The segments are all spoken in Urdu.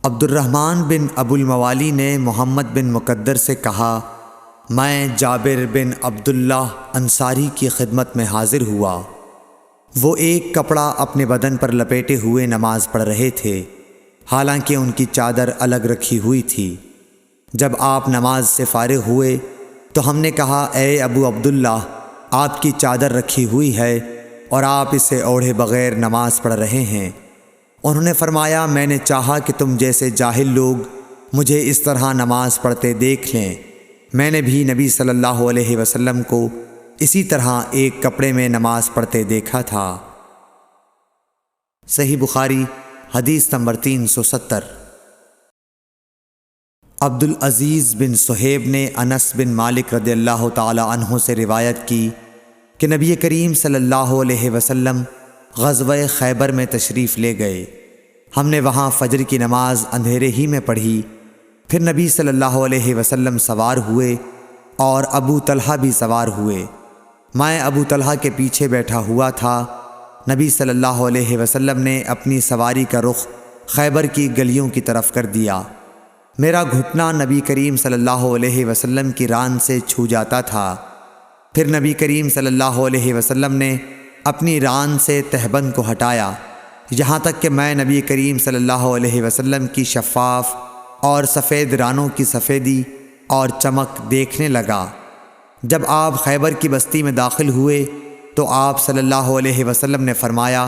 عبد الرحمن بن ابو الموالی نے محمد بن مقدر سے کہا، میں جابر بن عبداللہ انصاری کی خدمت میں حاضر ہوا۔ وہ ایک کپڑا اپنے بدن پر لپیٹے ہوئے نماز پڑھ رہے تھے، حالانکہ ان کی چادر الگ رکھی ہوئی تھی۔ جب آپ نماز سے فارغ ہوئے تو ہم نے کہا، اے ابو عبداللہ، آپ کی چادر رکھی ہوئی ہے اور آپ اسے اوڑھے بغیر نماز پڑھ رہے ہیں۔ انہوں نے فرمایا، میں نے چاہا کہ تم جیسے جاہل لوگ مجھے اس طرح نماز پڑھتے دیکھ لیں۔ میں نے بھی نبی صلی اللہ علیہ وسلم کو اسی طرح ایک کپڑے میں نماز پڑھتے دیکھا تھا۔ صحیح بخاری حدیث نمبر 370۔ عبد العزیز بن صہیب نے انس بن مالک رضی اللہ تعالی عنہ سے روایت کی کہ نبی کریم صلی اللہ علیہ وسلم غزوہ خیبر میں تشریف لے گئے۔ ہم نے وہاں فجر کی نماز اندھیرے ہی میں پڑھی۔ پھر نبی صلی اللہ علیہ وسلم سوار ہوئے اور ابو طلحہ بھی سوار ہوئے۔ میں ابو طلحہ کے پیچھے بیٹھا ہوا تھا۔ نبی صلی اللہ علیہ وسلم نے اپنی سواری کا رخ خیبر کی گلیوں کی طرف کر دیا۔ میرا گھٹنا نبی کریم صلی اللہ علیہ وسلم کی ران سے چھو جاتا تھا۔ پھر نبی کریم صلی اللہ علیہ وسلم نے اپنی ران سے تہبند کو ہٹایا، یہاں تک کہ میں نبی کریم صلی اللہ علیہ وسلم کی شفاف اور سفید رانوں کی سفیدی اور چمک دیکھنے لگا۔ جب آپ خیبر کی بستی میں داخل ہوئے تو آپ صلی اللہ علیہ وسلم نے فرمایا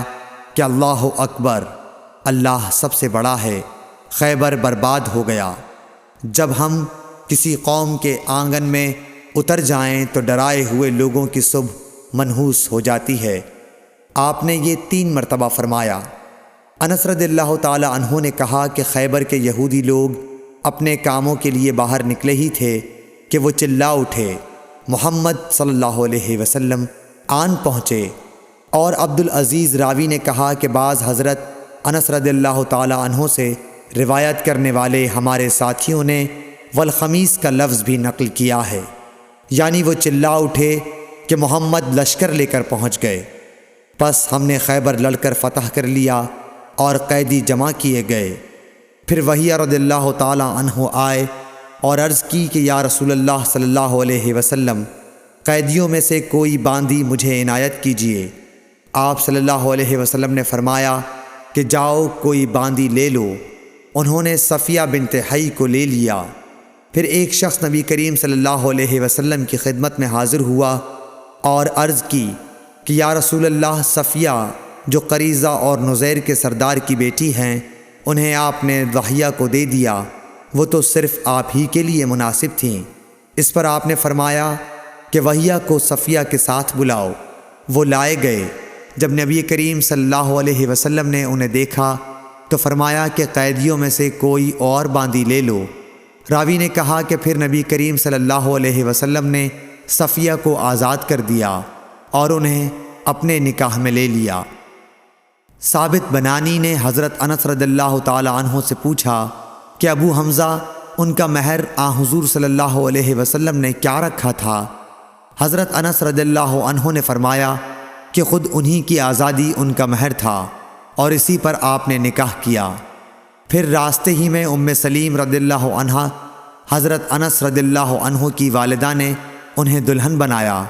کہ اللہ اکبر، اللہ سب سے بڑا ہے، خیبر برباد ہو گیا۔ جب ہم کسی قوم کے آنگن میں اتر جائیں تو ڈرائے ہوئے لوگوں کی صبح منحوس ہو جاتی ہے۔ آپ نے یہ 3 مرتبہ فرمایا۔ انس رضی اللہ تعالی عنہ نے کہا کہ خیبر کے یہودی لوگ اپنے کاموں کے لیے باہر نکلے ہی تھے کہ وہ چلا اٹھے، محمد صلی اللہ علیہ وسلم آن پہنچے۔ اور عبد العزیز راوی نے کہا کہ بعض حضرت انس رضی اللہ تعالی عنہ سے روایت کرنے والے ہمارے ساتھیوں نے والخمیس کا لفظ بھی نقل کیا ہے، یعنی وہ چلا اٹھے کہ محمد لشکر لے کر پہنچ گئے۔ پس ہم نے خیبر لڑ کر فتح کر لیا اور قیدی جمع کیے گئے۔ پھر وحیہ رضی اللہ تعالی عنہ آئے اور عرض کی کہ یا رسول اللہ صلی اللہ علیہ وسلم، قیدیوں میں سے کوئی باندی مجھے عنایت کیجیے۔ آپ صلی اللہ علیہ وسلم نے فرمایا کہ جاؤ کوئی باندی لے لو۔ انہوں نے صفیہ بنت حی کو لے لیا۔ پھر ایک شخص نبی کریم صلی اللہ علیہ وسلم کی خدمت میں حاضر ہوا اور عرض کی کہ یا رسول اللہ، صفیہ جو قریظہ اور نزیر کے سردار کی بیٹی ہیں، انہیں آپ نے وحیہ کو دے دیا، وہ تو صرف آپ ہی کے لیے مناسب تھیں۔ اس پر آپ نے فرمایا کہ وحیہ کو صفیہ کے ساتھ بلاؤ۔ وہ لائے گئے۔ جب نبی کریم صلی اللہ علیہ وسلم نے انہیں دیکھا تو فرمایا کہ قیدیوں میں سے کوئی اور باندی لے لو۔ راوی نے کہا کہ پھر نبی کریم صلی اللہ علیہ وسلم نے صفیہ کو آزاد کر دیا اور انہیں اپنے نکاح میں لے لیا۔ ثابت بنانی نے حضرت انس رضی اللہ تعالی عنہ سے پوچھا کہ ابو حمزہ، ان کا مہر حضور صلی اللہ علیہ وسلم نے کیا رکھا تھا؟ حضرت انس رضی اللہ عنہ نے فرمایا کہ خود انہی کی آزادی ان کا مہر تھا اور اسی پر آپ نے نکاح کیا۔ پھر راستے ہی میں ام سلیم رضی اللہ عنہ، حضرت انس رضی اللہ عنہ کی والدہ نے انہیں دلہن بنایا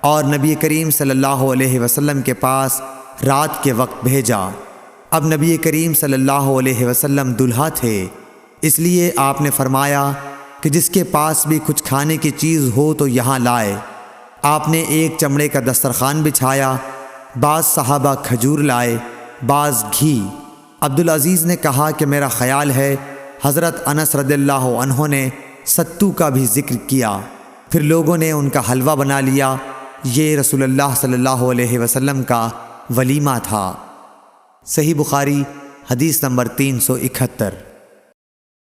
اور نبی کریم صلی اللہ علیہ وسلم کے پاس رات کے وقت بھیجا۔ اب نبی کریم صلی اللہ علیہ وسلم دلہا تھے، اس لیے آپ نے فرمایا کہ جس کے پاس بھی کچھ کھانے کی چیز ہو تو یہاں لائے۔ آپ نے ایک چمڑے کا دسترخوان بچھایا، بعض صحابہ کھجور لائے، بعض گھی۔ عبدالعزیز نے کہا کہ میرا خیال ہے حضرت انس رضی اللہ عنہ نے ستو کا بھی ذکر کیا۔ پھر لوگوں نے ان کا حلوہ بنا لیا۔ یہ رسول اللہ صلی اللہ علیہ وسلم کا ولیمہ تھا۔ صحیح بخاری حدیث نمبر 371۔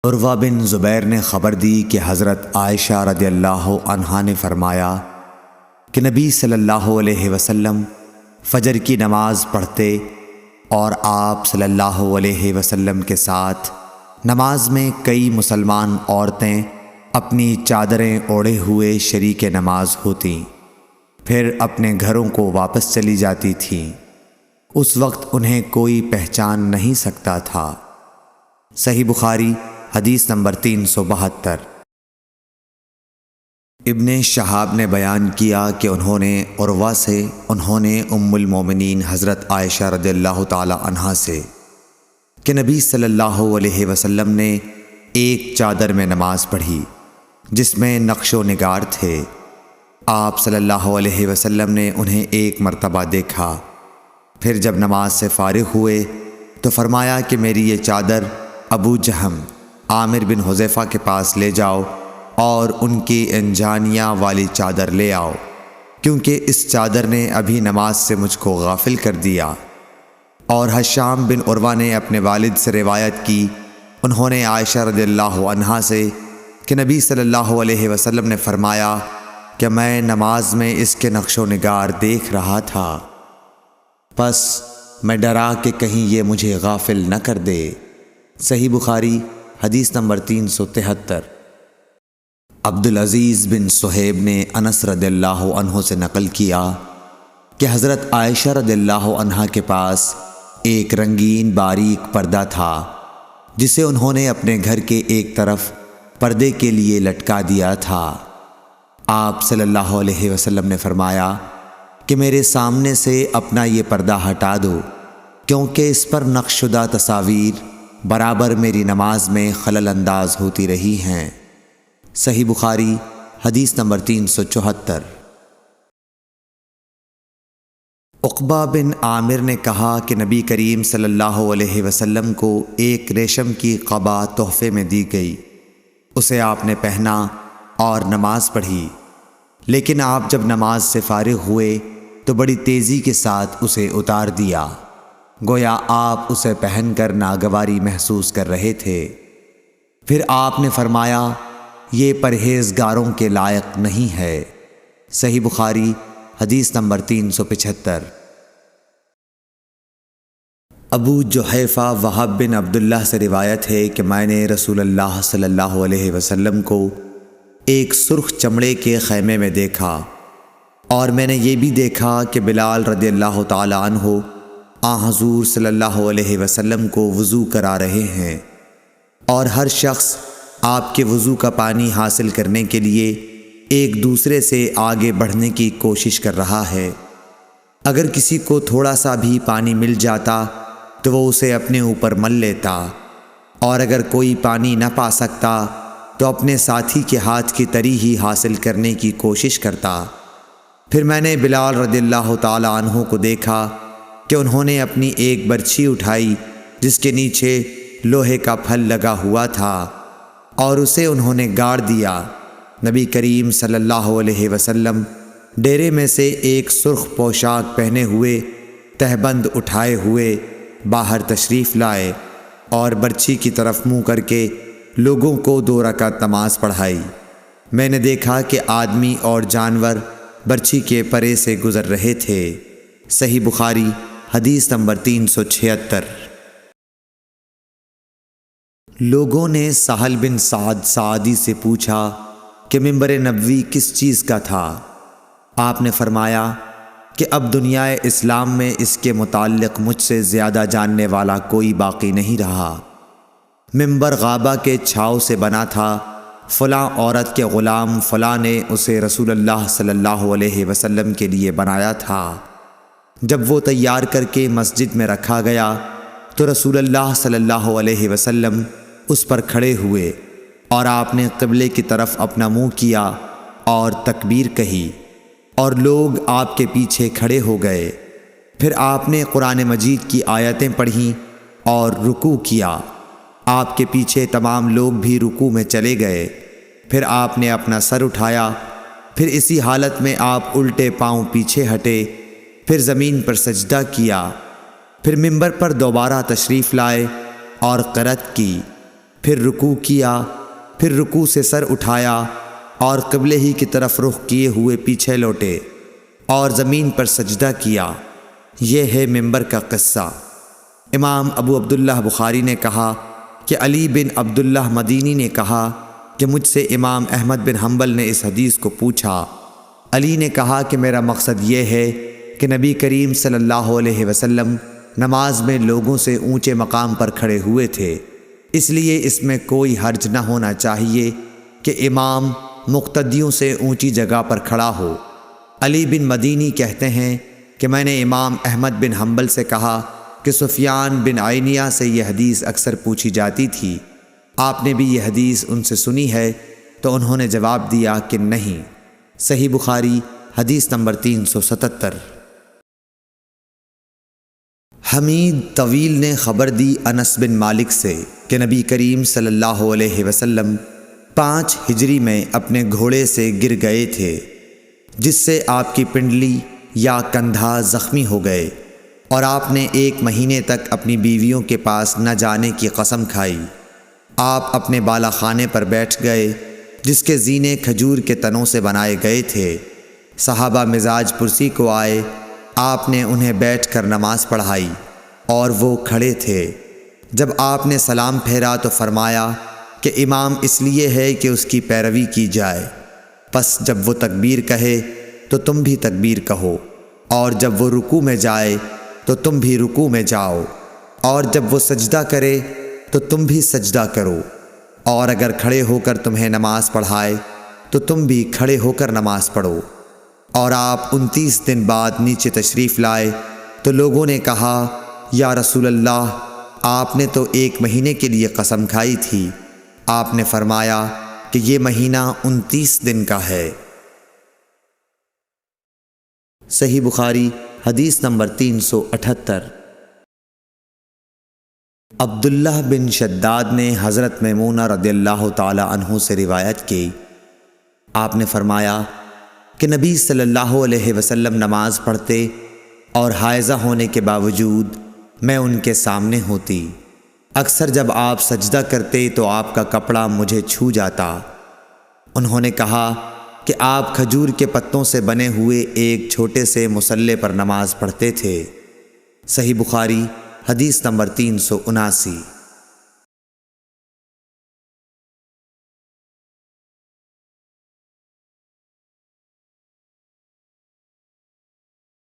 عروہ بن زبیر نے خبر دی کہ حضرت عائشہ رضی اللہ عنہا نے فرمایا کہ نبی صلی اللہ علیہ وسلم فجر کی نماز پڑھتے اور آپ صلی اللہ علیہ وسلم کے ساتھ نماز میں کئی مسلمان عورتیں اپنی چادریں اوڑھے ہوئے شریک نماز ہوتیں، پھر اپنے گھروں کو واپس چلی جاتی تھیں۔ اس وقت انہیں کوئی پہچان نہیں سکتا تھا۔ صحیح بخاری حدیث نمبر 372۔ ابن شہاب نے بیان کیا کہ انہوں نے عروہ سے، انہوں نے ام المومنین حضرت عائشہ رضی اللہ تعالی عنہا سے کہ نبی صلی اللہ علیہ وسلم نے ایک چادر میں نماز پڑھی جس میں نقش و نگار تھے۔ آپ صلی اللہ علیہ وسلم نے انہیں ایک مرتبہ دیکھا، پھر جب نماز سے فارغ ہوئے تو فرمایا کہ میری یہ چادر ابو جہم عامر بن حذیفہ کے پاس لے جاؤ اور ان کی انجانیاں والی چادر لے آؤ، کیونکہ اس چادر نے ابھی نماز سے مجھ کو غافل کر دیا۔ اور ہشام بن عروہ نے اپنے والد سے روایت کی، انہوں نے عائشہ رضی اللہ عنہا سے کہ نبی صلی اللہ علیہ وسلم نے فرمایا کہ میں نماز میں اس کے نقش و نگار دیکھ رہا تھا، پس میں ڈرا کہ کہیں یہ مجھے غافل نہ کر دے۔ صحیح بخاری حدیث نمبر 373۔ عبدالعزیز بن صہیب نے انس رضی اللہ عنہ سے نقل کیا کہ حضرت عائشہ رضی اللہ عنہا کے پاس ایک رنگین باریک پردہ تھا جسے انہوں نے اپنے گھر کے ایک طرف پردے کے لیے لٹکا دیا تھا۔ آپ صلی اللہ علیہ وسلم نے فرمایا کہ میرے سامنے سے اپنا یہ پردہ ہٹا دو، کیونکہ اس پر نقش شدہ تصاویر برابر میری نماز میں خلل انداز ہوتی رہی ہیں۔ صحیح بخاری حدیث نمبر 374۔ عقبہ بن عامر نے کہا کہ نبی کریم صلی اللہ علیہ وسلم کو ایک ریشم کی قبا تحفے میں دی گئی، اسے آپ نے پہنا اور نماز پڑھی، لیکن آپ جب نماز سے فارغ ہوئے تو بڑی تیزی کے ساتھ اسے اتار دیا، گویا آپ اسے پہن کر ناگواری محسوس کر رہے تھے۔ پھر آپ نے فرمایا یہ پرہیزگاروں کے لائق نہیں ہے۔ صحیح بخاری حدیث نمبر 375۔ ابو جحیفہ وہب بن عبداللہ سے روایت ہے کہ میں نے رسول اللہ صلی اللہ علیہ وسلم کو ایک سرخ چمڑے کے خیمے میں دیکھا، اور میں نے یہ بھی دیکھا کہ بلال رضی اللہ تعالی عنہ حضور صلی اللہ علیہ وسلم کو وضو کرا رہے ہیں، اور ہر شخص آپ کے وضو کا پانی حاصل کرنے کے لیے ایک دوسرے سے آگے بڑھنے کی کوشش کر رہا ہے۔ اگر کسی کو تھوڑا سا بھی پانی مل جاتا تو وہ اسے اپنے اوپر مل لیتا، اور اگر کوئی پانی نہ پا سکتا تو اپنے ساتھی کے ہاتھ کی تری ہی حاصل کرنے کی کوشش کرتا۔ پھر میں نے بلال رضی اللہ تعالی عنہ کو دیکھا کہ انہوں نے اپنی ایک برچھی اٹھائی جس کے نیچے لوہے کا پھل لگا ہوا تھا، اور اسے انہوں نے گاڑ دیا۔ نبی کریم صلی اللہ علیہ وسلم ڈیرے میں سے ایک سرخ پوشاک پہنے ہوئے تہبند اٹھائے ہوئے باہر تشریف لائے اور برچھی کی طرف منہ کر کے لوگوں کو 2 رکعت نماز پڑھائی۔ میں نے دیکھا کہ آدمی اور جانور برچھی کے پرے سے گزر رہے تھے۔ صحیح بخاری حدیث نمبر 376۔ لوگوں نے سہل بن سعد سعدی سے پوچھا کہ منبر نبوی کس چیز کا تھا؟ آپ نے فرمایا کہ اب دنیا اسلام میں اس کے متعلق مجھ سے زیادہ جاننے والا کوئی باقی نہیں رہا۔ منبر غابہ کے چھاؤ سے بنا تھا، فلاں عورت کے غلام فلاں نے اسے رسول اللہ صلی اللہ علیہ وسلم کے لیے بنایا تھا۔ جب وہ تیار کر کے مسجد میں رکھا گیا تو رسول اللہ صلی اللہ علیہ وسلم اس پر کھڑے ہوئے، اور آپ نے قبلے کی طرف اپنا منہ کیا اور تکبیر کہی، اور لوگ آپ کے پیچھے کھڑے ہو گئے۔ پھر آپ نے قرآن مجید کی آیتیں پڑھیں اور رکوع کیا۔ آپ کے پیچھے تمام لوگ بھی رکوع میں چلے گئے۔ پھر آپ نے اپنا سر اٹھایا، پھر اسی حالت میں آپ الٹے پاؤں پیچھے ہٹے، پھر زمین پر سجدہ کیا، پھر منبر پر دوبارہ تشریف لائے اور قرأت کی، پھر رکوع کیا، پھر رکوع سے سر اٹھایا اور قبلے ہی کی طرف رخ کیے ہوئے پیچھے لوٹے اور زمین پر سجدہ کیا۔ یہ ہے منبر کا قصہ۔ امام ابو عبداللہ بخاری نے کہا کہ علی بن عبداللہ مدینی نے کہا کہ مجھ سے امام احمد بن حنبل نے اس حدیث کو پوچھا۔ علی نے کہا کہ میرا مقصد یہ ہے کہ نبی کریم صلی اللہ علیہ وسلم نماز میں لوگوں سے اونچے مقام پر کھڑے ہوئے تھے، اس لیے اس میں کوئی حرج نہ ہونا چاہیے کہ امام مقتدیوں سے اونچی جگہ پر کھڑا ہو۔ علی بن مدینی کہتے ہیں کہ میں نے امام احمد بن حنبل سے کہا کہ سفیان بن عینیہ سے یہ حدیث اکثر پوچھی جاتی تھی، آپ نے بھی یہ حدیث ان سے سنی ہے؟ تو انہوں نے جواب دیا کہ نہیں۔ صحیح بخاری حدیث نمبر 377۔ حمید طویل نے خبر دی انس بن مالک سے کہ نبی کریم صلی اللہ علیہ وسلم 5 ہجری میں اپنے گھوڑے سے گر گئے تھے، جس سے آپ کی پنڈلی یا کندھا زخمی ہو گئے، اور آپ نے 1 مہینے تک اپنی بیویوں کے پاس نہ جانے کی قسم کھائی۔ آپ اپنے بالا خانے پر بیٹھ گئے جس کے زینے کھجور کے تنوں سے بنائے گئے تھے۔ صحابہ مزاج پرسی کو آئے، آپ نے انہیں بیٹھ کر نماز پڑھائی اور وہ کھڑے تھے۔ جب آپ نے سلام پھیرا تو فرمایا کہ امام اس لیے ہے کہ اس کی پیروی کی جائے، پس جب وہ تکبیر کہے تو تم بھی تکبیر کہو، اور جب وہ رکوع میں جائے تو تم بھی رکوع میں جاؤ، اور جب وہ سجدہ کرے تو تم بھی سجدہ کرو، اور اگر کھڑے ہو کر تمہیں نماز پڑھائے تو تم بھی کھڑے ہو کر نماز پڑھو۔ اور آپ 29 دن بعد نیچے تشریف لائے تو لوگوں نے کہا، یا رسول اللہ، آپ نے تو 1 مہینے کے لیے قسم کھائی تھی۔ آپ نے فرمایا کہ یہ مہینہ 29 دن کا ہے۔ صحیح بخاری حدیث نمبر 378۔ عبداللہ بن شداد نے حضرت میمونہ رضی اللہ تعالی عنہ سے روایت کی، آپ نے فرمایا کہ نبی صلی اللہ علیہ وسلم نماز پڑھتے اور حائضہ ہونے کے باوجود میں ان کے سامنے ہوتی۔ اکثر جب آپ سجدہ کرتے تو آپ کا کپڑا مجھے چھو جاتا۔ انہوں نے کہا کہ آپ کھجور کے پتوں سے بنے ہوئے ایک چھوٹے سے مصلے پر نماز پڑھتے تھے۔ صحیح بخاری حدیث نمبر 379۔